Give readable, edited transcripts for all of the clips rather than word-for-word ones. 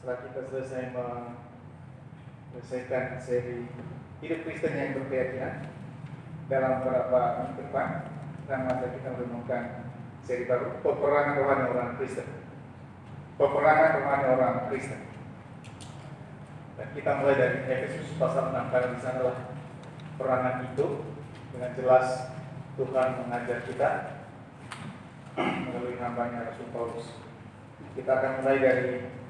setelah kita selesai menyelesaikan seri hidup Kristen yang berkeyakinan, dalam beberapa minggu depan masa kita merenungkan seri baru, peperangan rohani orang Kristen. Peperangan rohani orang Kristen. Dan kita mulai dari Efesus pasal 6, karena di sanalah perangan itu dengan jelas Tuhan mengajar kita melalui hambanya Rasul Paulus. Kita akan mulai dari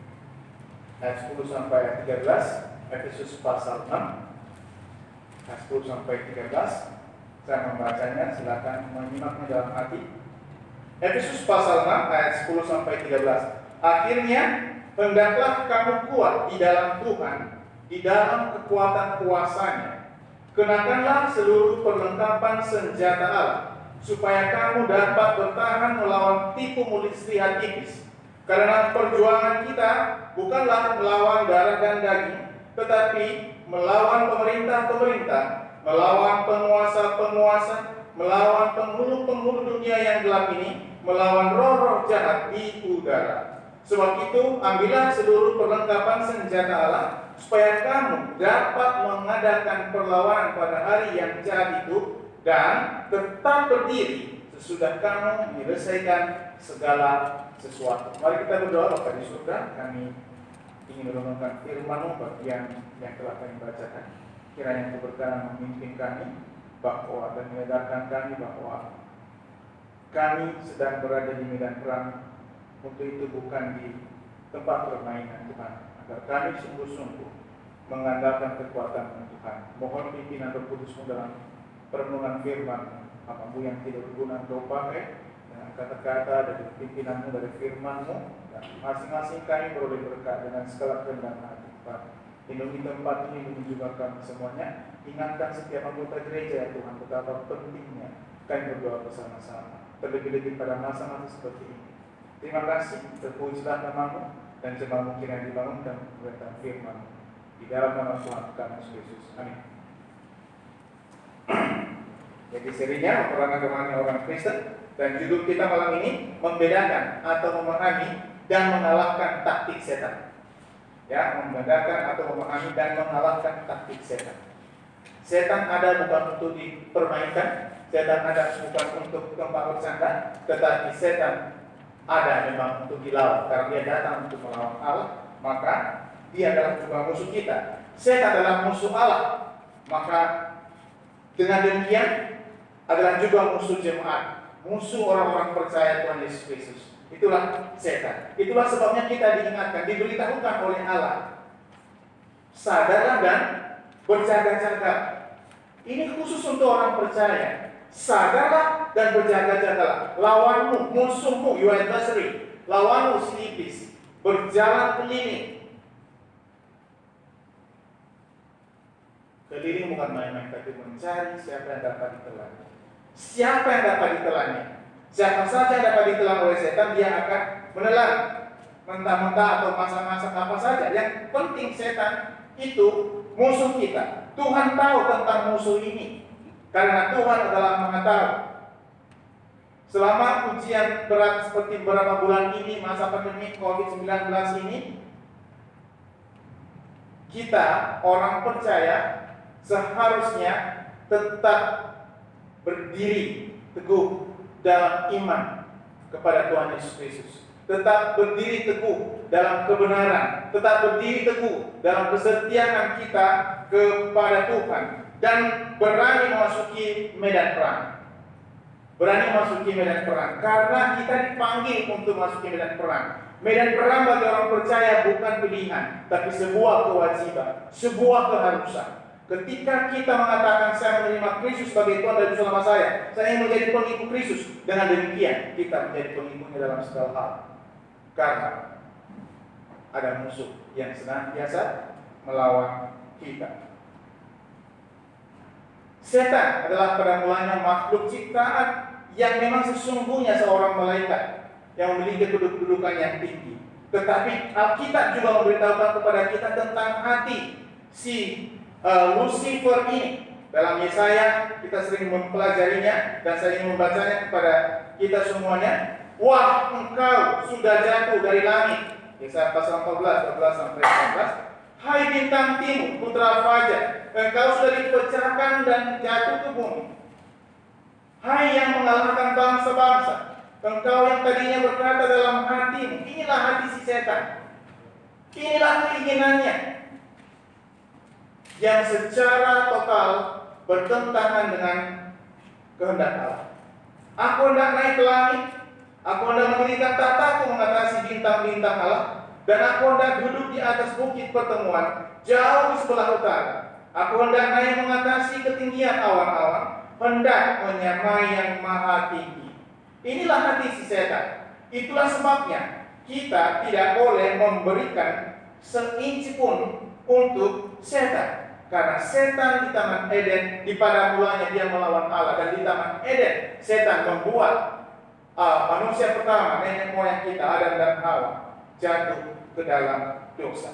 ayat 10 sampai ayat 13, Efesus pasal 6, ayat 10 sampai 13. Saya membacanya, silakan menyimaknya dalam hati. Efesus pasal 6 ayat 10 sampai 13. Akhirnya hendaklah kamu kuat di dalam Tuhan, di dalam kekuatan kuasa-Nya. Kenakanlah seluruh perlengkapan senjata Allah, supaya kamu dapat bertahan melawan tipu muslihat iblis. Karena perjuangan kita bukanlah melawan darah dan daging, tetapi melawan pemerintah-pemerintah, melawan penguasa-penguasa, melawan penghulu-penghulu dunia yang gelap ini, melawan roh-roh jahat di udara. Sebab itu, ambillah seluruh perlengkapan senjata Allah, supaya kamu dapat mengadakan perlawanan pada hari yang jahat itu, dan tetap berdiri sesudah kamu menyelesaikan segala sesuatu. Mari kita berdoa. Bapa di surga, kami ingin merenungkan firman-Mu bagian yang telah kami bacakan. Kiranya Engkau berkenan memimpin kami bahwa dan menyadarkan kami bahwa kami sedang berada di medan perang. Untuk itu bukan di tempat permainan Tuhan, agar kami sungguh-sungguh mengandalkan kekuatan Tuhan. Mohon pimpinan Roh Kudus-Mu dalam perenungan firman Hamba-Mu yang tidak berguna Engkau pakai dengan kata-kata dari pimpinan-Mu, dari firman-Mu, dan masing-masing kami beroleh berkat dengan segala kehendak hati Tuhan. Lindungi tempat ini, lindungi juga kami semuanya. Ingatkan setiap anggota gereja ya Tuhan, betapa pentingnya kami berdoa bersama-sama, terlebih-lebih pada masa-masa seperti ini. Terima kasih, terpujilah nama-Mu, dan jemaat-Mu kiranya dibangun dan perintah firman-Mu. Di dalam nama Tuhan kami Yesus Kristus. Amin. Jadi serinya peperangan rohani orang Kristen, dan judul kita malam ini membedakan atau memahami dan mengalahkan taktik setan. Ya, membedakan atau memahami dan mengalahkan taktik setan. Setan ada bukan untuk dipermainkan, setan ada bukan untuk tempat bercanda, tetapi setan ada memang untuk dilawan. Karena dia datang untuk melawan Allah, maka dia adalah juga musuh kita. Setan adalah musuh Allah, maka dengan demikian adalah juga musuh jemaat, musuh orang-orang percaya Tuhan Yesus Kristus. Itulah setan. Itulah sebabnya kita diingatkan, diberitahukan oleh Allah, sadarlah dan berjaga-jaga. Ini khusus untuk orang percaya. Sadarlah dan berjaga-jagalah. Lawanmu, musuhmu, your adversary, lawanmu si iblis, berjalan keliling. Keliling bukan main-main, tapi mencari siapa yang dapat ditelan. Siapa yang dapat ditelannya? Siapa saja yang dapat ditelan oleh setan, dia akan menelan. Mentah-mentah atau masa-masa apa saja. Yang penting setan itu musuh kita. Tuhan tahu tentang musuh ini, karena Tuhan adalah mengetahui. Selama ujian berat seperti beberapa bulan ini, masa pandemi COVID-19 ini, kita orang percaya seharusnya tetap berdiri teguh dalam iman kepada Tuhan Yesus Kristus. Tetap berdiri teguh dalam kebenaran, tetap berdiri teguh dalam kesetiaan kita kepada Tuhan, dan berani memasuki medan perang. Berani memasuki medan perang, karena kita dipanggil untuk memasuki medan perang. Medan perang bagi orang percaya bukan pilihan, tapi sebuah kewajiban, sebuah keharusan. Ketika kita mengatakan saya menerima Kristus sebagai Tuhan dan Juru Selamat saya ingin menjadi pengikut Kristus. Dengan demikian kita menjadi pengikutnya dalam segala hal. Karena ada musuh yang senantiasa melawan kita. Setan adalah pada mulanya makhluk ciptaan yang memang sesungguhnya seorang malaikat yang memiliki kedudukan yang tinggi. Tetapi Alkitab juga memberitahukan kepada kita tentang hati si Lucifer ini. Dalam Yesaya kita sering mempelajarinya dan sering membacanya kepada kita semuanya. Wah, engkau sudah jatuh dari langit, Yesaya pasal 14, 12 sampai 14. Hai bintang timur, putra fajar, engkau sudah dipecahkan dan jatuh ke bumi. Hai yang mengalahkan bangsa-bangsa, engkau yang tadinya berkata dalam hatimu, inilah hati si setan, inilah keinginannya, yang secara total bertentangan dengan kehendak Allah. Aku hendak naik ke langit, aku hendak mendirikan tahtaku mengatasi bintang-bintang Allah, dan aku hendak duduk di atas bukit pertemuan, jauh di sebelah utara. Aku hendak naik mengatasi ketinggian awan-awan, hendak menyamai yang maha tinggi. Inilah hati si setan. Itulah sebabnya kita tidak boleh memberikan seinci pun untuk setan. Karena setan di Taman Eden, di pada mulanya dia melawan Allah. Dan di Taman Eden, setan membuat manusia pertama, nenek moyang kita, Adam dan Hawa, jatuh ke dalam dosa.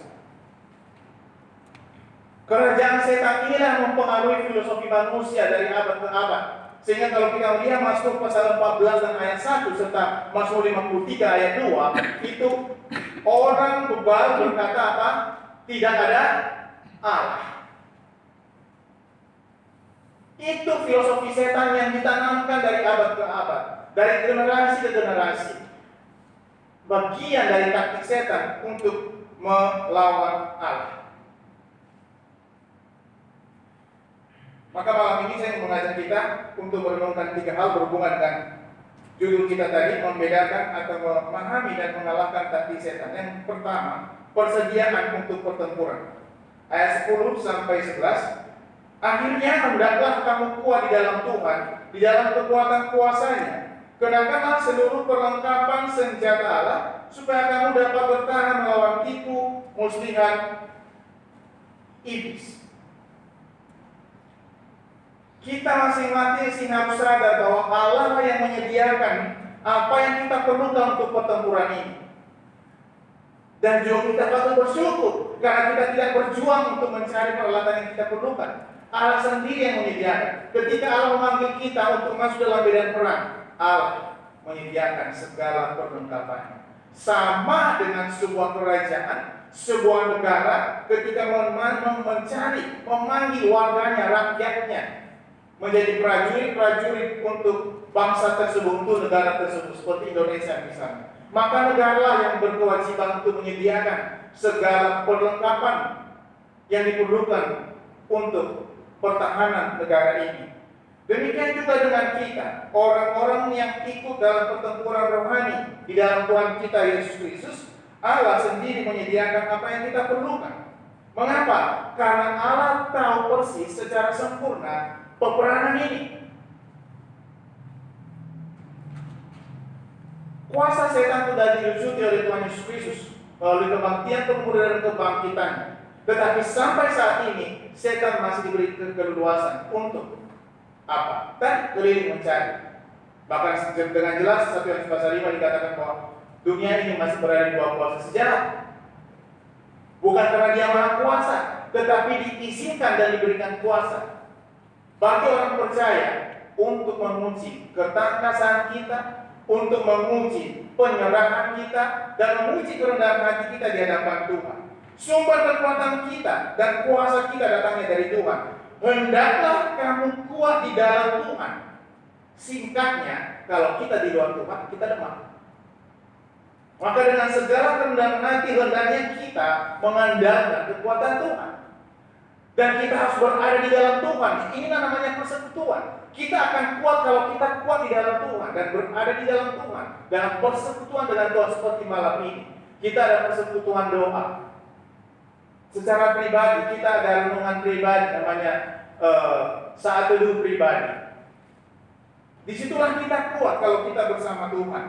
Kerajaan setan inilah mempengaruhi filosofi manusia dari abad ke abad. Sehingga kalau kita melihat Mazmur pasal 14 dan ayat 1 serta Mazmur 53 ayat 2, itu orang bebal berkata apa? Tidak ada Allah. Itu filosofi setan yang ditanamkan dari abad ke abad, dari generasi ke generasi. Bagian dari taktik setan untuk melawan Allah. Maka malam ini saya mengajak kita untuk merenungkan 3 hal berhubungan dengan judul kita tadi, membedakan atau memahami dan mengalahkan taktik setan. Yang pertama, persediaan untuk pertempuran. Ayat 10 sampai 11. Akhirnya hendaklah kamu kuat di dalam Tuhan, di dalam kekuatan kuasa-Nya. Kenakanlah seluruh perlengkapan senjata Allah, supaya kamu dapat bertahan melawan tipu muslihat iblis. Kita masing-masing harus sadar bahwa Allah yang menyediakan apa yang kita perlukan untuk pertempuran ini. Dan juga kita patut bersyukur karena kita tidak berjuang untuk mencari peralatan yang kita perlukan. Allah sendiri yang menyediakan. Ketika Allah memanggil kita untuk masuk dalam medan perang, Allah menyediakan segala perlengkapannya. Sama dengan sebuah kerajaan, sebuah negara, ketika mencari, memanggil warganya, rakyatnya, menjadi prajurit-prajurit untuk bangsa tersebut, untuk negara tersebut, seperti Indonesia misalnya. Maka negara yang berkewajiban untuk menyediakan segala perlengkapan yang diperlukan untuk pertahanan negara ini. Demikian juga dengan kita, orang-orang yang ikut dalam pertempuran rohani di dalam Tuhan kita Yesus Kristus. Allah sendiri menyediakan apa yang kita perlukan. Mengapa? Karena Allah tahu persis secara sempurna peperangan ini. Kuasa setan sudah dilucuti oleh Tuhan Yesus Kristus melalui kebangkitan, kemudian dan kebangkitannya. Tetapi sampai saat ini setan masih diberi keleluasan untuk apa? Dan keliling mencari. Bahkan dengan jelas 1 Yohanes pasal 5 dikatakan bahwa dunia ini masih berada di bawah kuasa sejarah. Bukan karena dia maha kuasa, tetapi diizinkan dan diberikan kuasa bagi orang percaya untuk menguji ketangkasan kita, untuk menguji penyerahan kita, dan menguji kerendahan hati kita di hadapan Tuhan. Sumber kekuatan kita dan kuasa kita datangnya dari Tuhan. Hendaklah kamu kuat di dalam Tuhan. Singkatnya, kalau kita di luar Tuhan, kita lemah. Maka dengan segala kerendahan hati, hendaknya kita mengandalkan kekuatan Tuhan. Dan kita harus berada di dalam Tuhan. Ini namanya persekutuan. Kita akan kuat kalau kita kuat di dalam Tuhan dan berada di dalam Tuhan. Dalam persekutuan dengan Tuhan seperti malam ini. Kita ada persekutuan doa. Secara pribadi, kita ada renungan pribadi namanya saat teduh pribadi. Disitulah kita kuat kalau kita bersama Tuhan.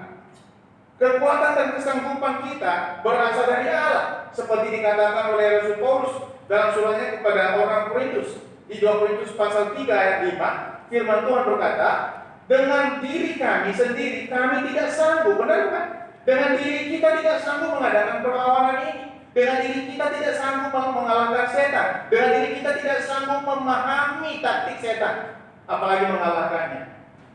Kekuatan dan kesanggupan kita berasal dari Allah, seperti dikatakan oleh Rasul Paulus dalam suratnya kepada orang Korintus di 2 Korintus pasal 3 ayat 5. Firman Tuhan berkata, dengan diri kami sendiri kami tidak sanggup, benar kan? Dengan diri kita tidak sanggup mengadakan perlawanan ini. Dengan diri kita tidak sanggup mengalahkan setan. Dengan diri kita tidak sanggup memahami taktik setan, apalagi mengalahkannya.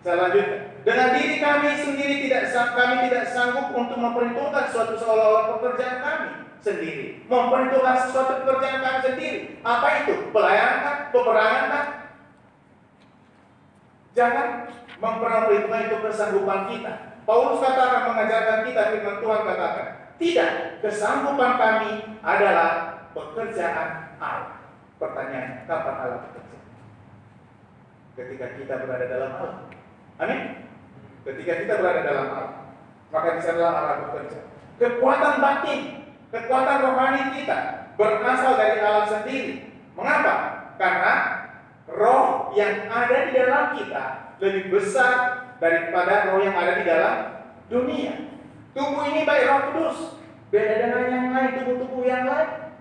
Saya lanjutkan. Dengan diri kami sendiri kami tidak sanggup untuk memperhitungkan suatu seolah-olah pekerjaan kami sendiri. Memperhitungkan sesuatu pekerjaan kami sendiri. Apa itu? Pelayanan kah? Peperangan kah? Jangan memperhitungkan itu kesanggupan kita. Paulus katakan mengajarkan kita, firman Tuhan katakan, tidak, kesanggupan kami adalah pekerjaan Allah. Pertanyaan, kapan Allah bekerja? Ketika kita berada dalam Allah. Amin. Ketika kita berada dalam Allah, maka di sana Allah bekerja. Kekuatan batin, kekuatan rohani kita berasal dari Allah sendiri. Mengapa? Karena roh yang ada di dalam kita lebih besar daripada roh yang ada di dalam dunia. Tubuh ini baik Roh Kudus, beda dengan yang lain, tubuh-tubuh yang lain.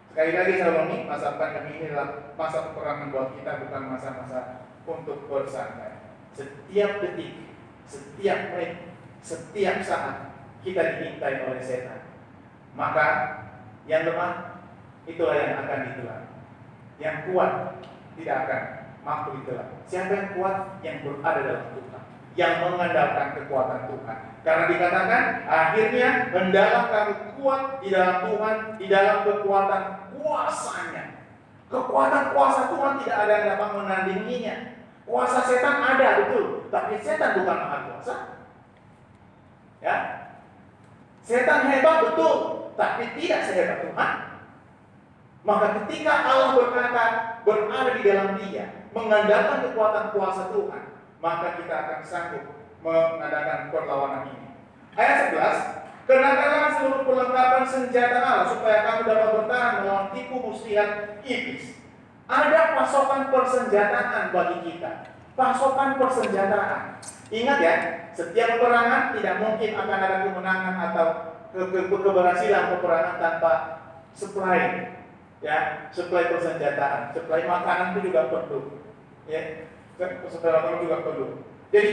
Sekali lagi saya ulangi, masa pandemi ini adalah masa peperangan buat kita, bukan masa-masa untuk bersantai. Setiap detik, setiap menit, setiap saat kita diintai oleh setan. Maka yang lemah itulah yang akan ditelan. Yang kuat tidak akan mampu ditelan. Siapa yang kuat? Yang berada dalam Tuhan, yang mengandalkan kekuatan Tuhan. Karena dikatakan akhirnya hendaklah kamu kuat di dalam Tuhan, di dalam kekuatan kuasanya. Kekuatan kuasa Tuhan tidak ada yang dapat menandinginya. Kuasa setan ada, betul, tapi setan bukan maha kuasa. Ya, setan hebat, betul, tapi tidak sehebat Tuhan. Maka ketika Allah berada di dalam Dia, mengandalkan kekuatan kuasa Tuhan, maka kita akan sanggup mengadakan perlawanan ini. Ayat 11, kenakanlah seluruh perlengkapan senjata Allah supaya kamu dapat bertahan melawan tipu muslihat iblis. Ada pasokan persenjataan bagi kita. Pasokan persenjataan. Ingat ya, setiap peperangan tidak mungkin akan ada kemenangan atau keberhasilan peperangan tanpa supply. Ya, supply persenjataan, supply makanan itu juga perlu. Ya, supply makanan juga perlu. Jadi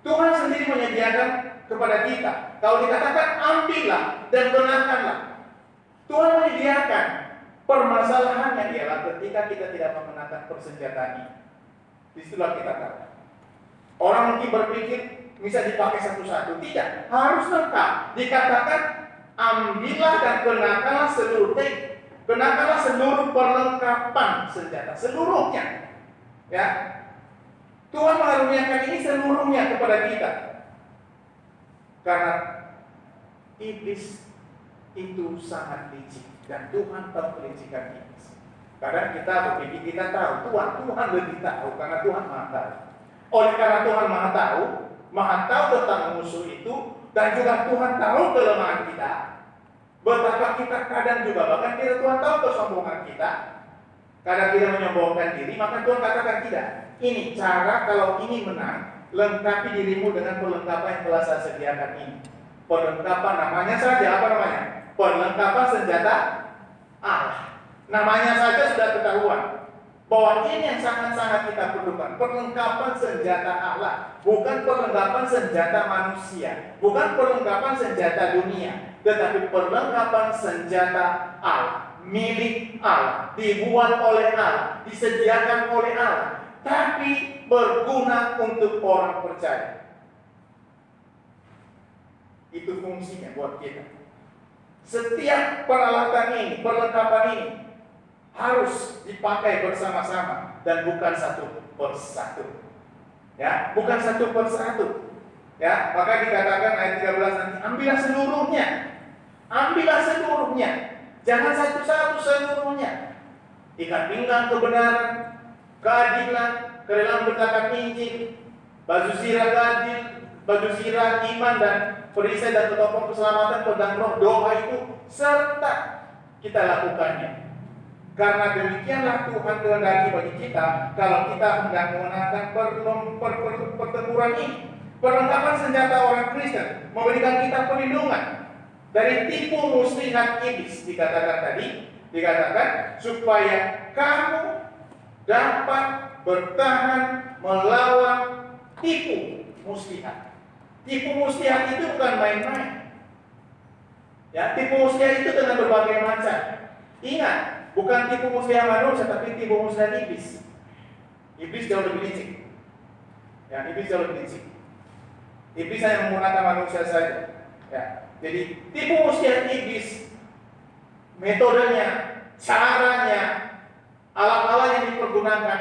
Tuhan sendiri menyediakan kepada kita. Kalau dikatakan ambillah dan gunakanlah, Tuhan menyediakan. Permasalahannya ialah ketika kita tidak mengenakan persenjataan ini. Disitulah kita tahu. Orang mungkin berpikir bisa dipakai satu-satu. Tidak, harus lengkap. Dikatakan ambillah dan kenakanlah seluruh tank. Kenakanlah seluruh perlengkapan senjata, seluruhnya. Ya, Tuhan mengaruniakan ini seluruhnya kepada kita. Karena iblis itu sangat licik dan Tuhan tahu kelicikan iblis. Kadang kita berpikir kita tahu, Tuhan lebih tahu karena Tuhan Maha tahu. Oleh karena Tuhan Maha tahu tentang musuh itu, dan juga Tuhan tahu kelemahan kita. Betapa kita kadang juga, bahkan kita Tuhan tahu kesombongan kita. Kadang kita menyombongkan diri, maka Tuhan katakan tidak. Ini cara kalau ini menang, lengkapi dirimu dengan perlengkapan yang telah saya sediakan ini. Perlengkapan namanya saja, apa namanya? Perlengkapan senjata Allah. Namanya saja sudah ketahuan bahwa ini yang sangat-sangat kita perlukan. Perlengkapan senjata Allah, bukan perlengkapan senjata manusia, bukan perlengkapan senjata dunia, tetapi perlengkapan senjata Allah, milik Allah, dibuat oleh Allah, disediakan oleh Allah, tapi berguna untuk orang percaya. Itu fungsinya buat kita. Setiap peralatan ini, perlengkapan ini harus dipakai bersama-sama dan bukan satu persatu. Ya, bukan satu persatu. Ya, maka dikatakan ayat 13 nanti, ambillah seluruhnya. Ambillah seluruhnya. Jangan satu-satu, seluruhnya. Ikat pinggang kebenaran, keadilan, kerelaan berkata Injil, baju sirah adil, baju sirah iman dan perisai dan ketopong keselamatan, pedang roh, doa itu serta kita lakukannya. Karena demikianlah Tuhan kehendaki bagi kita kalau kita hendak mengenakan pertempuran ini. Perlengkapan senjata orang Kristen memberikan kita perlindungan dari tipu muslihat iblis. Dikatakan supaya kamu dapat bertahan melawan tipu muslihat. Tipu muslihat itu bukan main-main. Ya, tipu muslihat itu dengan berbagai macam. Ingat, bukan tipu muslihat manusia, tapi tipu muslihat iblis. Iblis jauh lebih licik. Ya, iblis jauh lebih licik. Iblis hanya menggunakan manusia saja. Ya, jadi tipu muslihat iblis, metodenya, caranya, alat-alat yang dipergunakan,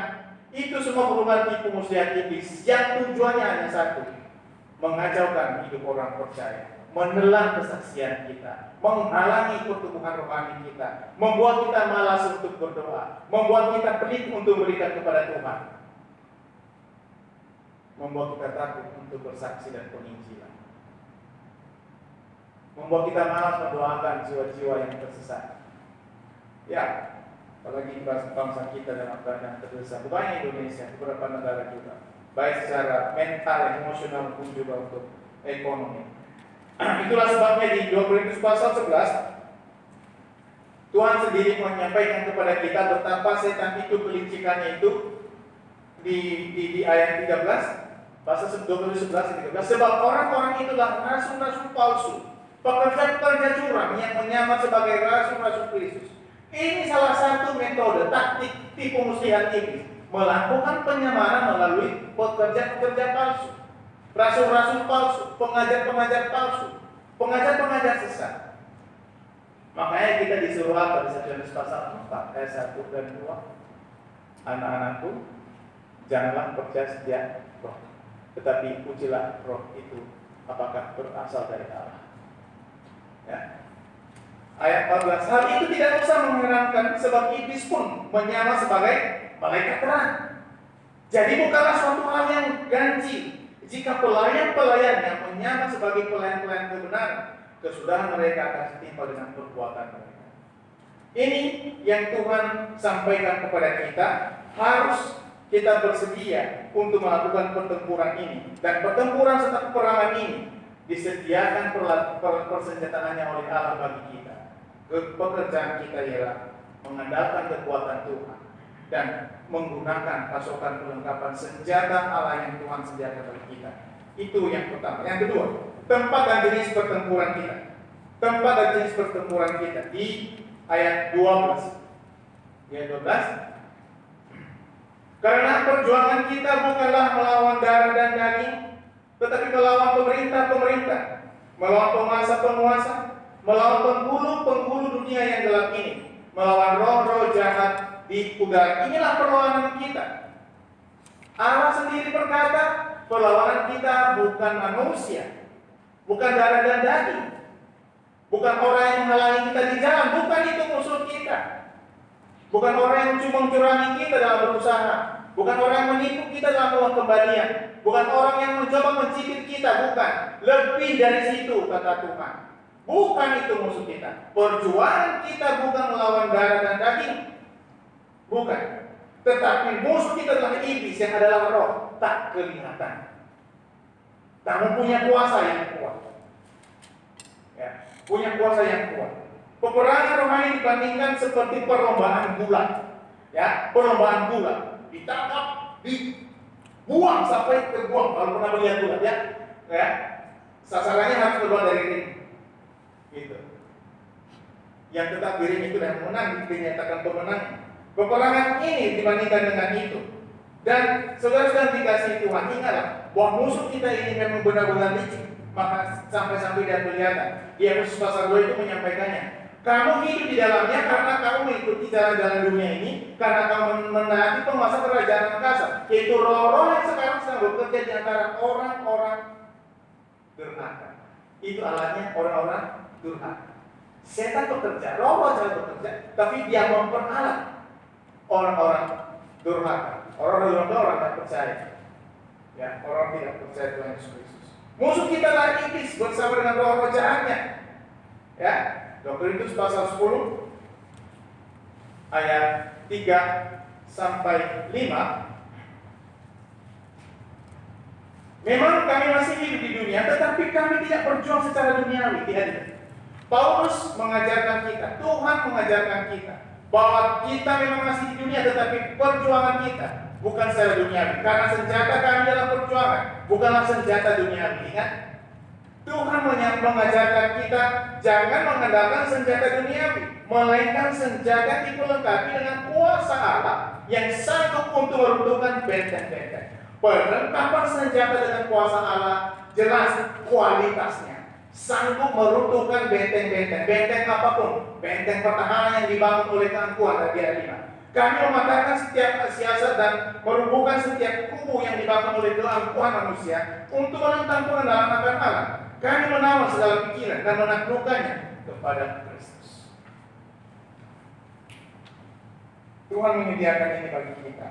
itu semua merupakan tipu muslihat iblis yang tujuannya hanya satu: mengacaukan hidup orang percaya, menelan kesaksian kita, menghalangi pertumbuhan rohani kita, membuat kita malas untuk berdoa, membuat kita pelit untuk berikan kepada Tuhan, membuat kita takut untuk bersaksi dan penginjilan, membuat kita malas mendoakan jiwa-jiwa yang tersesat. Ya, apalagi bangsa kita dalam keadaan terdesak, bukan hanya Indonesia, beberapa negara juga, baik secara mental, emosional pun juga untuk ekonomi. Itulah sebabnya di 2 Korintus pasal 11 Tuhan sendiri menyampaikan kepada kita betapa setan itu kelicikannya itu di ayat 13, pasal 2 Korintus 11 13, sebab orang-orang itulah rasul-rasul palsu, pekerja-pekerja curang yang menyamar sebagai rasul-rasul Kristus. Ini salah satu metode taktik tipu muslihat iblis, melakukan penyamaran melalui pekerja-pekerja palsu, rasul-rasul palsu, pengajar-pengajar palsu, pengajar-pengajar sesat. Makanya kita disuruh apa di 1 Yohanes pasal 4 ayat 1 dan 2, anak-anakku, janganlah percaya setiap roh, tetapi ujilah roh itu apakah berasal dari Allah. Ya. Ayat 14, hal itu tidak usah mengherankan, sebab iblis pun menyamar sebagai malaikat terang. Jadi bukanlah suatu hal yang ganjil jika pelayan-pelayan yang menyamar sebagai pelayan-pelayan kebenaran, kesudahan mereka akan setimpal dengan perbuatan mereka. Ini yang Tuhan sampaikan kepada kita, harus kita bersedia untuk melakukan pertempuran ini. Dan pertempuran serta peperangan ini disediakan persenjataannya oleh Allah bagi kita. Pekerjaan kita ialah mengandalkan kekuatan Tuhan dan menggunakan pasokan perlengkapan senjata Allah yang Tuhan sediakan bagi kita. Itu yang pertama. Yang kedua, tempat dan jenis pertempuran kita. Tempat dan jenis pertempuran kita di ayat 12. Ayat 12. Karena perjuangan kita bukanlah melawan darah dan daging, tetapi melawan pemerintah-pemerintah, melawan penguasa-penguasa, melawan penghulu-penghulu dunia yang gelap ini, melawan roh-roh jahat di udara. Inilah perlawanan kita. Allah sendiri berkata, perlawanan kita bukan manusia, bukan darah dan daging, bukan orang yang menghalangi kita di jalan, bukan itu musuh kita, bukan orang yang cuma mencurangi kita dalam berusaha, bukan orang yang menipu kita dalam uang kembalian, bukan orang yang mencoba mencibir kita, bukan. Lebih dari situ, kata Tuhan. Bukan itu musuh kita. Perjuangan kita bukan melawan darah dan daging, bukan. Tetapi musuh kita adalah iblis yang adalah roh tak kelihatan, namun punya kuasa yang kuat. Ya, punya kuasa yang kuat. Peperangan rohani dibandingkan seperti perlombaan gulat. Ya, perlombaan gulat. Ditangkap, dibuang sampai terbuang. Kalau pernah melihat gulat, ya, sasarannya harus keluar dari ring. Gitu. Yang tetap di ring itu dan menang dinyatakan pemenang. Peperangan ini dibandingkan dengan itu. Dan saudara-saudara dikasih Tuhan, ingatlah bahwa musuh kita ini memang benar-benar licik. Maka sampai-sampai dia kelihatan. Di Efesus pasal 2 itu menyampaikannya. Kamu hidup di dalamnya karena kamu mengikuti jalan-jalan dunia ini, karena kamu menaati penguasa kerajaan angkasa, yaitu roh-roh yang sekarang sedang bekerja di antara orang-orang durhaka. Itu alatnya orang-orang durhaka. Setan bekerja, roh-roh jalan bekerja, tapi dia memperalat orang-orang durhaka. Orang durhaka orang tidak percaya. Ya, orang tidak percaya Tuhan Yesus Kristus. Musuh kita adalah iblis bersama dengan roh-roh jahatnya. Ya, 2 Korintus pasal 10 ayat 3 sampai 5. Memang kami masih hidup di dunia, tetapi kami tidak berjuang secara duniawi. Tidak. Paulus mengajarkan kita, Tuhan mengajarkan kita bahwa kita memang masih di dunia, tetapi perjuangan kita bukan secara duniawi. Karena senjata kami dalam perjuangan bukanlah senjata duniawi. Ingat, Tuhan mengajarkan kita jangan mengandalkan senjata duniawi, melainkan senjata dipelengkapi dengan kuasa Allah yang sanggup untuk meruntuhkan benteng-benteng. Perlengkapan senjata dengan kuasa Allah jelas kualitasnya. Sanggup meruntuhkan benteng-benteng, benteng apapun, benteng pertahanan yang dibangun oleh keangkuhan dari ayat 5. Kami mematahkan setiap siasat dan merubuhkan setiap kubu yang dibangun oleh keangkuhan manusia untuk menentang pengenalan akan Allah. Kami menawan segala pikiran dan menaklukkannya kepada Kristus. Tuhan menyediakan ini bagi kita.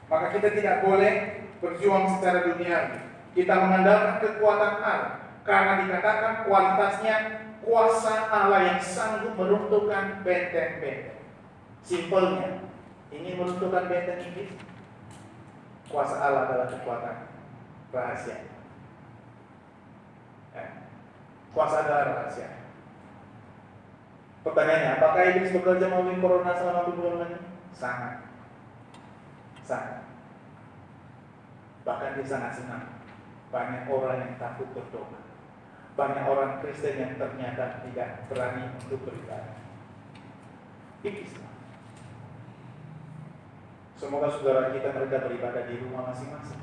Maka kita tidak boleh berjuang secara duniawi. Kita mengandalkan kekuatan Allah. Karena dikatakan kualitasnya kuasa Allah yang sanggup meruntuhkan benteng-benteng. Simpelnya, ingin meruntuhkan benteng iblis, kuasa Allah adalah kekuatan rahasia. Kuasa adalah rahasia. Pertanyaannya, apakah iblis bekerja melalui corona selama 7 bulan ini? Sangat. Bahkan dia sangat senang. Banyak orang yang takut berdoa. Banyak orang Kristen yang ternyata tidak berani untuk beribadah. Iblis. Semoga saudara kita mereka beribadah di rumah masing-masing.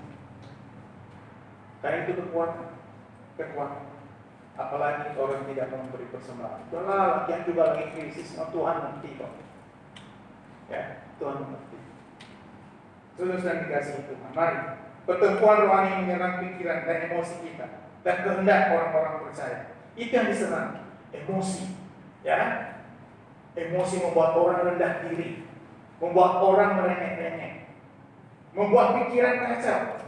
Karena itu kekuatan. Apalagi orang tidak mau memberi persembahan. Itulah yang juga lagi krisis. Tuhan mengerti kok. Ya, Tuhan mengerti. Saudara sedang dikasihi Tuhan. Mari, pertempuran rohani menyerang pikiran dan emosi kita dan kehendak orang-orang percaya. Itu yang diserang, emosi. Ya, emosi membuat orang rendah diri, membuat orang merengek-rengek, membuat pikiran kacau,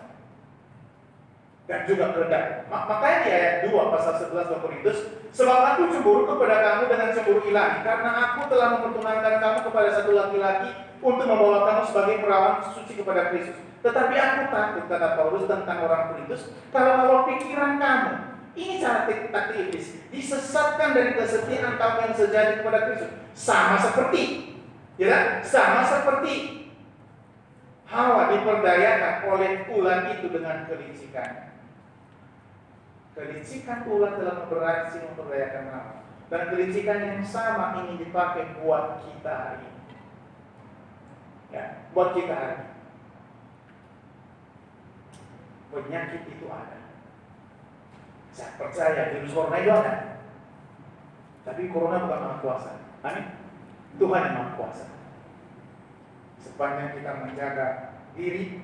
dan juga kehendak. Makanya di ayat 2 pasal 11 2 Korintus, sebab aku cemburu kepada kamu dengan cemburu ilahi, karena aku telah mempertunankan kamu kepada satu laki-laki untuk membawa kamu sebagai perawan suci kepada Kristus. Tetapi aku takut, kata Paulus tentang orang Korintus, kalau pikiran kamu, ini cara taktik iblis, disesatkan dari kesetiaan kamu yang sejati kepada Kristus. Sama seperti Hawa diperdayakan oleh ulat itu dengan kelicikan. Kelicikan ulat telah beraksi memperdayakan Hawa. Dan kelicikan yang sama ini dipakai buat kita hari ini. Ya, buat kita hari ini. Penyakit itu ada. Saya percaya virus corona itu ada. Tapi corona bukan maha kuasa. Amin. Tuhan yang maha kuasa. Sepanjang kita menjaga diri,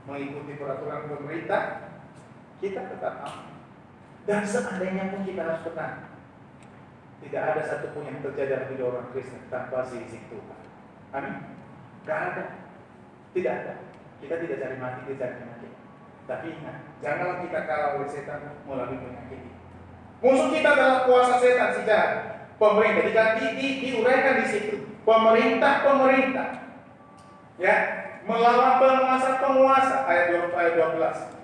mengikuti peraturan pemerintah, kita tetap aman. Dan seandainya pun kita harus tenang. Tidak ada satupun yang terjadi di orang Kristen tanpa seizin Tuhan. Amin. Tidak ada. Tidak ada. Kita tidak cari mati, kita cari penyakit. Tapi ingat, janganlah kita kalah oleh setan melalui penyakit ini. Musuh kita adalah kuasa setan, si jahat. Pemerintah, diuraikan di situ. Pemerintah, ya, melawan penguasa, ayat 12.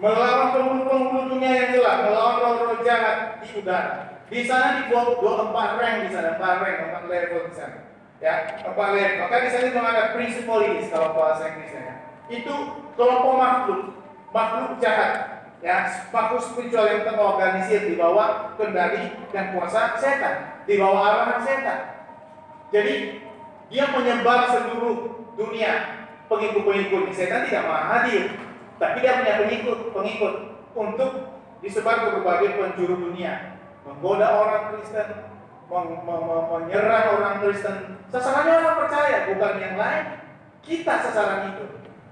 Melawan penghulu dunia yang gelap, melawan roh-roh jahat di udara. Di sana dibuat 4 rank di sana, 4 level di sana. Ya, 4 level. Maka di sana memang ada principalities kalau bahasa Inggrisnya. Itu kelompok makhluk jahat, ya, makhluk spiritual yang terorganisir di bawah kendali dan kuasa setan, di bawah arahan setan. Jadi dia menyebar seluruh dunia pengikut-pengikutnya. Setan tidak maha hadir, tapi dia punya pengikut untuk disebar ke berbagai penjuru dunia, menggoda orang Kristen, menyerang orang Kristen. Sasarannya orang percaya, bukan yang lain. Kita sasaran itu.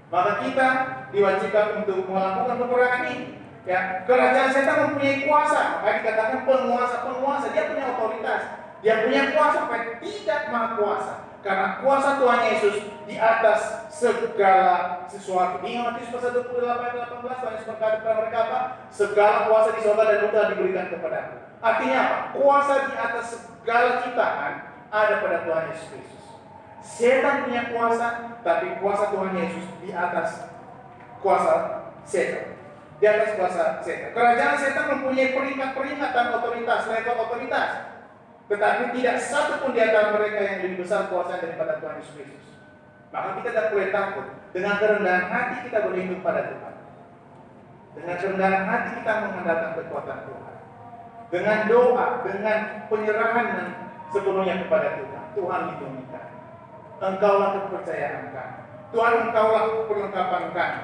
Maka kita diwajibkan untuk melakukan peperangan ini. Ya, kerajaan setan mempunyai kuasa. Maka dikatakan penguasa, dia punya otoritas, dia punya kuasa, tapi tidak maha kuasa. Karena kuasa Tuhan Yesus di atas segala sesuatu. Di Matius pasal 28-18 Tuhan Yesus berkata kepada mereka apa? Segala kuasa di surga dan bumi telah diberikan kepadaku. Artinya apa? Kuasa di atas segala ciptaan ada pada Tuhan Yesus Kristus. Setan punya kuasa, tapi kuasa Tuhan Yesus di atas kuasa setan. Di atas kuasa setan. Kerajaan setan mempunyai peringkat-peringkat dan otoritas, level otoritas. Tetapi tidak satu pun di antara mereka yang lebih besar kuasa daripada Tuhan Yesus Kristus. Maka kita tidak boleh takut. Dengan kerendahan hati kita berlindung pada Tuhan. Dengan kerendahan hati kita mengandalkan kekuatan Tuhan. Dengan doa, dengan penyerahan sepenuhnya kepada Tuhan. Tuhan lindungi kami. Engkaulah kepercayaan kami. Tuhan, engkaulah perlengkapan kami.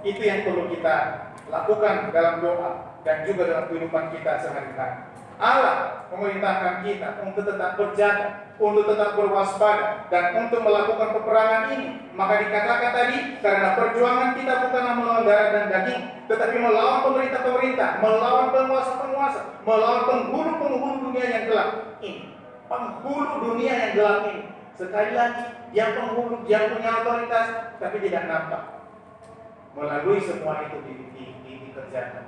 Itu yang perlu kita lakukan dalam doa dan juga dalam kehidupan kita sehari-hari. Allah memerintahkan kita untuk tetap berjaga, untuk tetap berwaspada, dan untuk melakukan peperangan ini. Maka dikatakan tadi, karena perjuangan kita bukanlah melawan darah dan daging, tetapi melawan pemerintah-pemerintah, melawan penguasa-penguasa, melawan penghulu-penghulu dunia yang gelap ini. Penghulu dunia yang gelap ini. Sekali lagi, yang penghulu, yang punya otoritas, tapi tidak nampak. Melalui semua itu dikerjakan,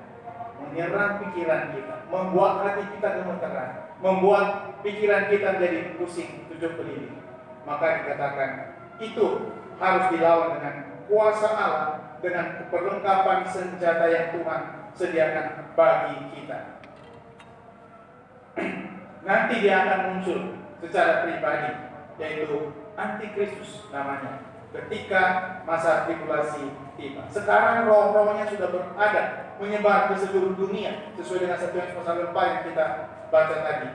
menyerang pikiran kita, membuat hati kita gemeteran, membuat pikiran kita menjadi pusing, tujuh keliling. Maka dikatakan itu harus dilawan dengan kuasa Allah, dengan perlengkapan senjata yang Tuhan sediakan bagi kita. Nanti dia akan muncul secara pribadi, yaitu Antikristus namanya, ketika masa tribulasi tiba. Sekarang roh-rohnya sudah berada, menyebar ke seluruh dunia, sesuai dengan 1 Yohanes pasal 4 yang kita baca tadi.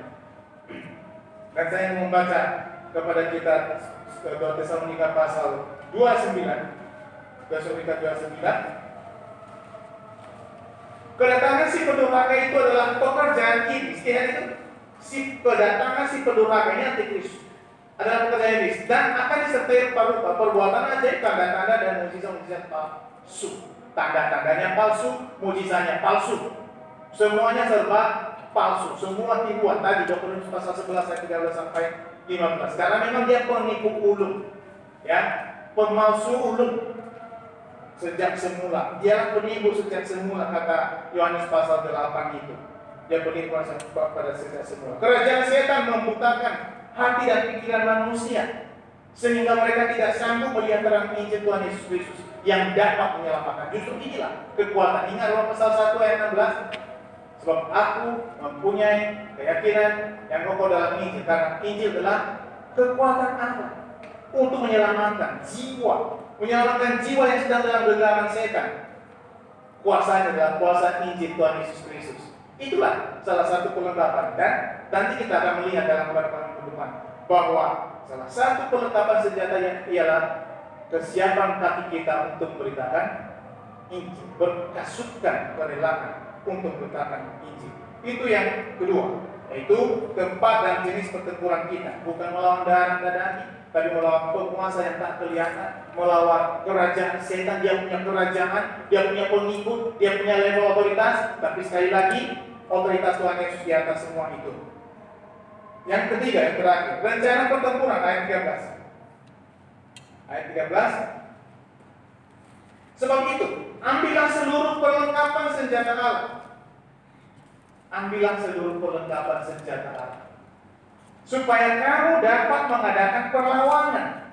Dan saya mau membaca kepada kita 2 Tesalonika pasal 29. 2 Tesalonika 29. Kedatangan si pendurhaka itu adalah pekerjaan iblis. Lihat itu, kedatangan si pendurhaka ini Antikristus adalah pekerjaan iblis, dan akan disertai perbuatan ajaib, tanda-tanda dan mujizat-mujizat palsu. Tanda-tandanya palsu, mujizatnya palsu, semuanya serba palsu, semua tipuan. Tadi 2 Korintus pasal 11 ayat 13 sampai 15. Karena memang dia penipu ulung, ya, pemalsu ulung sejak semula. Dia penipu sejak semula, kata Yohanes pasal 8 itu. Dia penipu pada sejak semula. Kerajaan setan membutakan hati dan pikiran manusia, sehingga mereka tidak sanggup melihat terang Injil Tuhan Yesus Kristus yang dapat menyelamatkan. Justru inilah kekuatan. Ingat Roma pasal 1 ayat 16. Sebab aku mempunyai keyakinan yang kokoh dalam Injil, karena Injil adalah kekuatan Allah untuk menyelamatkan jiwa, yang sedang dalam genggaman setan. Kuasanya adalah kuasa Injil Tuhan Yesus Kristus. Itulah salah satu perlengkapan, dan nanti kita akan melihat dalam perkembangan kehidupan bahwa salah satu perlengkapan senjata yang ialah kesiapan kaki kita untuk memberitakan Injil, berkasutkan kerelaan untuk memberitakan Injil. Itu yang kedua, yaitu tempat dan jenis pertempuran kita, bukan melawan darah dan daging, tapi melawan penguasa yang tak kelihatan, melawan kerajaan setan. Dia punya kerajaan, dia punya pengikut, dia punya level otoritas, tapi sekali lagi otoritas Tuhan Yesus di atas semua itu. Yang ketiga, yang terakhir, rencana pertempuran ayat 13. Ayat 13. Sebab itu, ambillah seluruh perlengkapan senjata Allah. Ambillah seluruh perlengkapan senjata Allah, supaya kamu dapat mengadakan perlawanan.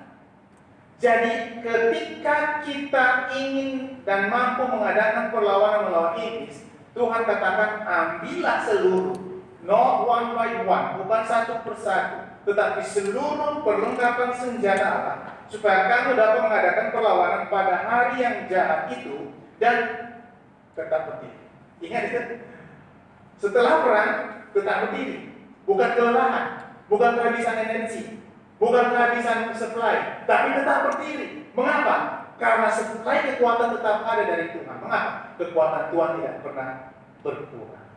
Jadi ketika kita ingin dan mampu mengadakan perlawanan melawan iblis, Tuhan katakan ambillah seluruh, not one by one, bukan satu persatu, tetapi seluruh perlengkapan senjata Allah, supaya kamu dapat mengadakan perlawanan pada hari yang jahat itu dan tetap berdiri. Ingat itu, setelah perang tetap berdiri, bukan kelelahan, bukan kehabisan energi, bukan kehabisan supply, tapi tetap berdiri. Mengapa? Karena supply kekuatan tetap ada dari Tuhan. Mengapa? Kekuatan Tuhan tidak pernah berkurang.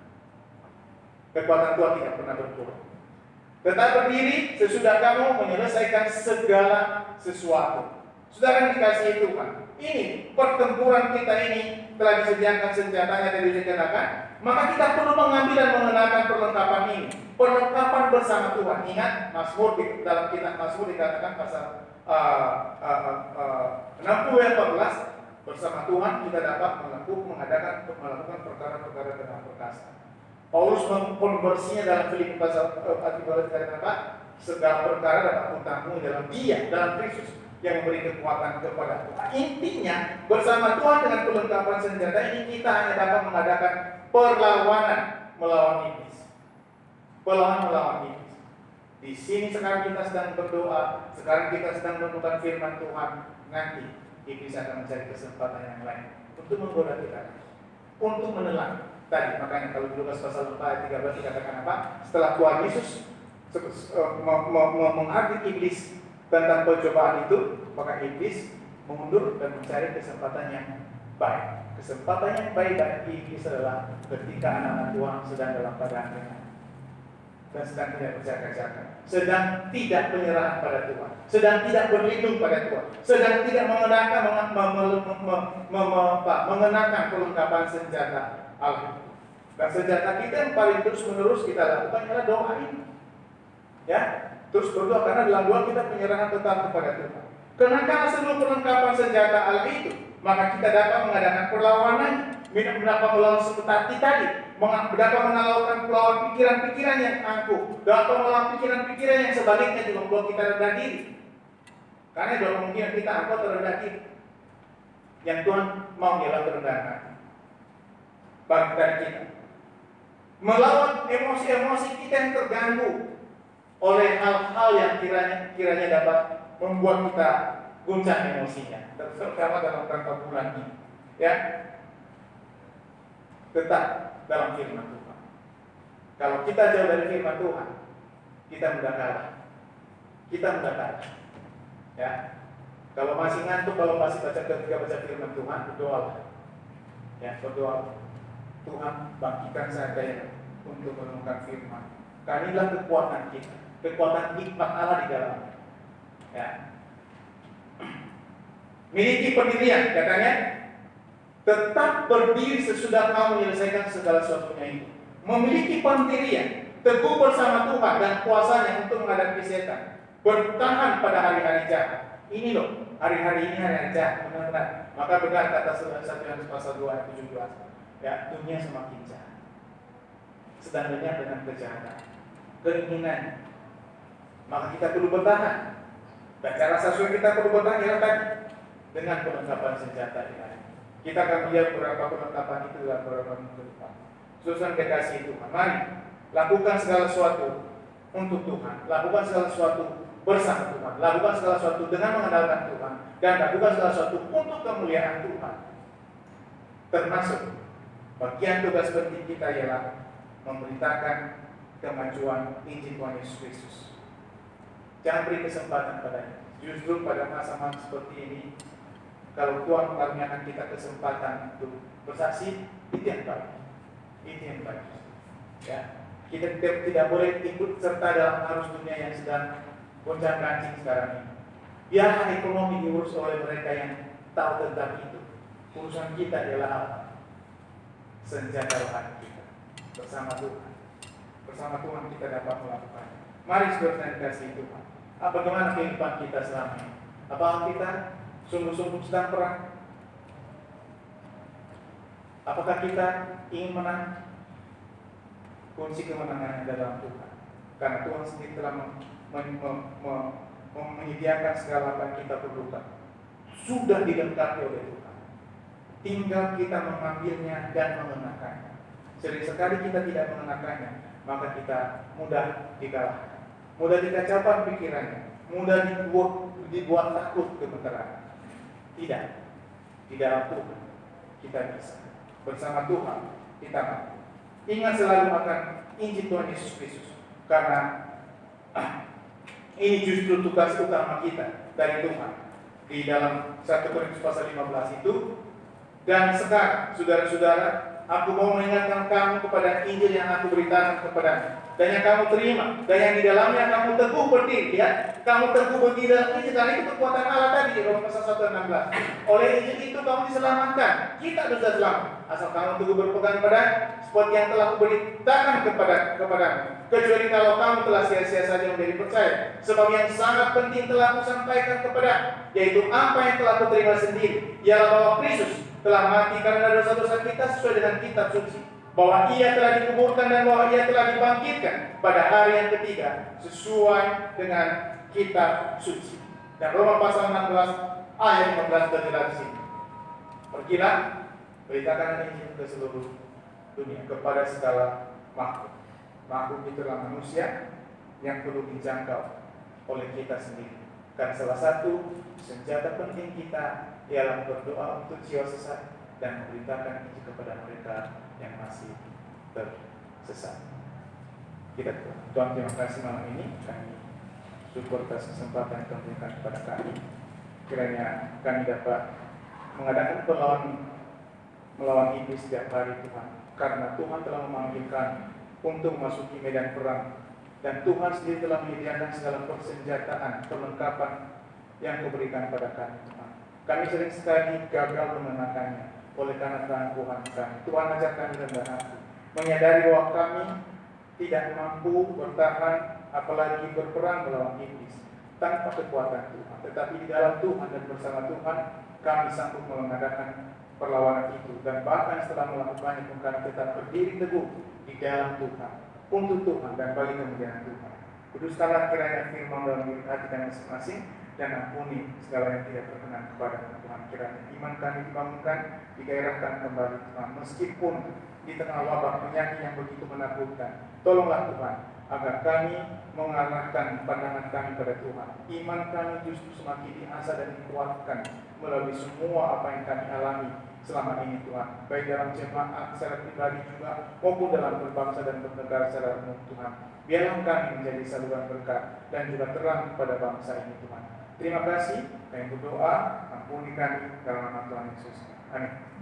Kekuatan Tuhan tidak pernah berkurang. Tetap berdiri sesudah kamu menyelesaikan segala sesuatu. Saudara yang dikasihi Tuhan, ini pertempuran kita ini telah disediakan senjatanya dan disediakan. Maka kita perlu mengambil dan mengenakan perlengkapan ini. Perlengkapan bersama Tuhan. Ingat, Mazmur dalam kitab Mazmur dikatakan pasal 60 ayat 14, bersama Tuhan kita dapat melakukan perkara-perkara dengan perkasa. Paulus mengkonversinya dalam Filipi pasal 4 dikatakan apa? Segala perkara dapat kutamu dalam Dia, dalam Kristus yang memberi kekuatan kepada kita. Intinya, bersama Tuhan dengan perlengkapan senjata ini kita hanya dapat mengadakan perlawanan melawan iblis. Perlawanan melawan iblis. Di sini sekarang kita sedang berdoa, sekarang kita sedang menemukan firman Tuhan. Nanti iblis akan mencari kesempatan yang lain untuk menggoda kita, untuk menelan. Tadi makanya kalau Lukas pasal 4 ayat 13 dikatakan apa? Setelah Tuhan Yesus menghardik iblis tentang percobaan itu, maka iblis mundur dan mencari kesempatan yang baik. Kesempatan yang baik bagi Iblis adalah ketika anak-anak Tuhan sedang dalam keadaan ringan dan sedang tidak berjaga-jaga, sedang tidak penyerahan pada Tuhan, sedang tidak berlindung pada Tuhan, sedang tidak mengenakan perlengkapan senjata Allah. Dan senjata kita yang paling terus-menerus kita lakukan adalah doa ini. Ya, terus berdoa karena dalam doa kita penyerahan tetap kepada Tuhan. Kenakan seluruh perlengkapan senjata Allah itu, maka kita dapat mengadakan perlawanan, dapat melawan seperti tadi, dapat melawan pikiran-pikiran yang angkuh, dapat melawan pikiran-pikiran yang sebaliknya juga membuat kita rendah diri. Karena dua kemungkinan kita angkuh atau rendah diri. Yang Tuhan mau ialah kerendahan bagi kita. Melawan emosi-emosi kita yang terganggu oleh hal-hal yang kiranya dapat membuat kita guncang emosinya, terutama dalam rangka bulan ini. Ya, tetap dalam firman Tuhan. Kalau kita jauh dari firman Tuhan, kita mudah kalah. Ya, kalau masih ngantuk, kalau masih ketika baca firman Tuhan, berdoa. Ya, berdoa. Tuhan, bangkitkan saya untuk menemukan firman. Karena inilah kekuatan kita, kekuatan hikmat Allah di dalamnya. Ya. Miliki pendirian, katanya, tetap berdiri sesudah kamu menyelesaikan segala sesuatunya itu. Memiliki pendirian, teguh bersama Tuhan dan kuasanya untuk menghadapi setan. Bertahan pada hari-hari jahat. Ini loh, hari-hari ini hari-hari jahat, benar-benar. Maka benar kata 1 Yohanes pasal 2 ayat 17. Ya, dunia semakin jahat. Sedang lenyap dengan kejahatan, keinginan. Maka kita perlu bertahan. Dan cara satu kita perlu bertahan ialah tadi dengan perlengkapan senjata ini. Kita akan melihat beberapa perlengkapan itu dalam beberapa minggu depan. Susun kekasih Tuhan, mari lakukan segala sesuatu untuk Tuhan, lakukan segala sesuatu bersama Tuhan, lakukan segala sesuatu dengan mengandalkan Tuhan, dan lakukan segala sesuatu untuk kemuliaan Tuhan. Termasuk bagian tugas penting kita ialah memberitakan kemajuan Injil Tuhan Yesus Kristus. Jangan beri kesempatan padanya. Justru pada masa-masa seperti ini, kalau Tuhan mengaruniakan kita kesempatan untuk bersaksi, itu yang baik. Itu yang baik. Ya, kita tidak boleh ikut serta dalam arus dunia yang sedang goncang-ganjing sekarang ini. Biarlah ekonomi diurus oleh mereka yang tahu tentang itu. Urusan kita adalah apa? Senjata rohani kita bersama Tuhan. Bersama Tuhan kita dapat melakukannya. Mari saudara kasih Tuhan. Bagaimana kehidupan kita selama ini? Apakah kita sungguh-sungguh sedang perang? Apakah kita ingin menang? Kunci kemenangan ada dalam Tuhan. Karena Tuhan sendiri telah menyediakan segala apa yang kita perlukan. Sudah dilengkapi oleh Tuhan. Tinggal kita mengambilnya dan mengenakannya. Sering sekali kita tidak mengenakannya, maka kita mudah dikalahkan, mudah dikacaukan pikirannya, mudah dibuat takut gemeteran. Tidak, di dalam Tuhan kita bisa. Bersama Tuhan kita mampu. Ingat selalu akan Injil Tuhan Yesus Kristus, karena ini justru tugas utama kita dari Tuhan. Di dalam 1 Korintus pasal 15 itu. Dan sekarang, saudara-saudara, aku mau mengingatkan kamu kepada Injil yang aku beritakan kepadamu, dan yang kamu terima, dan yang di dalamnya kamu teguh berdiri. Ya, kamu teguh berdiri dalam Injil, dan itu kekuatan Allah tadi, Roma pasal 1:16. Oleh Injil itu kamu diselamatkan. Kita sudah selamat, asal kamu teguh berpegang pada seperti yang telah kuberitakan kepadamu. Kecuali kalau kamu telah sia-sia saja menjadi percaya. Sebab yang sangat penting telah kusampaikan kepadamu, yaitu apa yang telah kuterima sendiri, ialah bahwa Kristus telah mati karena dosa-dosa kita sesuai dengan kitab suci, bahwa ia telah dikuburkan dan bahwa ia telah dibangkitkan pada hari yang ketiga sesuai dengan kitab suci. Dan Roma pasal 16 ayat 15 terjelas di sini. Pergilah, beritakan Injil ke seluruh dunia kepada segala makhluk. Makhluk itulah manusia yang perlu dijangkau oleh kita sendiri. Karena salah satu senjata penting kita ialah berdoa untuk jiwa sesat dan memberitakan Injil kepada mereka yang masih tersesat. Kita Tuhan, terima kasih malam ini. Kami syukur atas kesempatan yang Tuhan berikan kepada kami. Kiranya kami dapat mengadakan perlawanan melawan iblis setiap hari Tuhan. Karena Tuhan telah memanggil kami untuk memasuki medan perang. Dan Tuhan sendiri telah menyediakan segala persenjataan, perlengkapan yang Kau berikan pada kami Tuhan. Kami sering sekali gagal mengenakannya oleh karena keangkuhan kami. Tuhan ajar kami rendah hati, menyadari bahwa kami tidak mampu bertahan apalagi berperang melawan iblis tanpa kekuatan Tuhan. Tetapi di dalam Tuhan dan bersama Tuhan kami sanggup mengadakan perlawanan itu. Dan bahkan setelah melakukannya pun kami tetap berdiri teguh di dalam Tuhan, untuk Tuhan dan bagi kemuliaan Tuhan. Kuduskanlah kiranya firman dalam diri hati kami masing-masing, dan ampuni segala yang tidak berkenan kepada Tuhan. Kiranya iman kami dibangunkan, digairahkan kembali Tuhan, meskipun di tengah wabah penyakit yang begitu menakutkan. Tolonglah Tuhan, agar kami mengarahkan pandangan kami pada Tuhan. Iman kami justru semakin diasah dan dikuatkan melalui semua apa yang kami alami selama ini Tuhan, baik dalam jemaat secara pribadi juga maupun dalam berbangsa dan bernegara secara umum Tuhan. Biarlah kami menjadi saluran berkat dan juga terang kepada bangsa ini Tuhan. Terima kasih, kami berdoa, ampuni kami dalam nama Tuhan Yesus. Amin.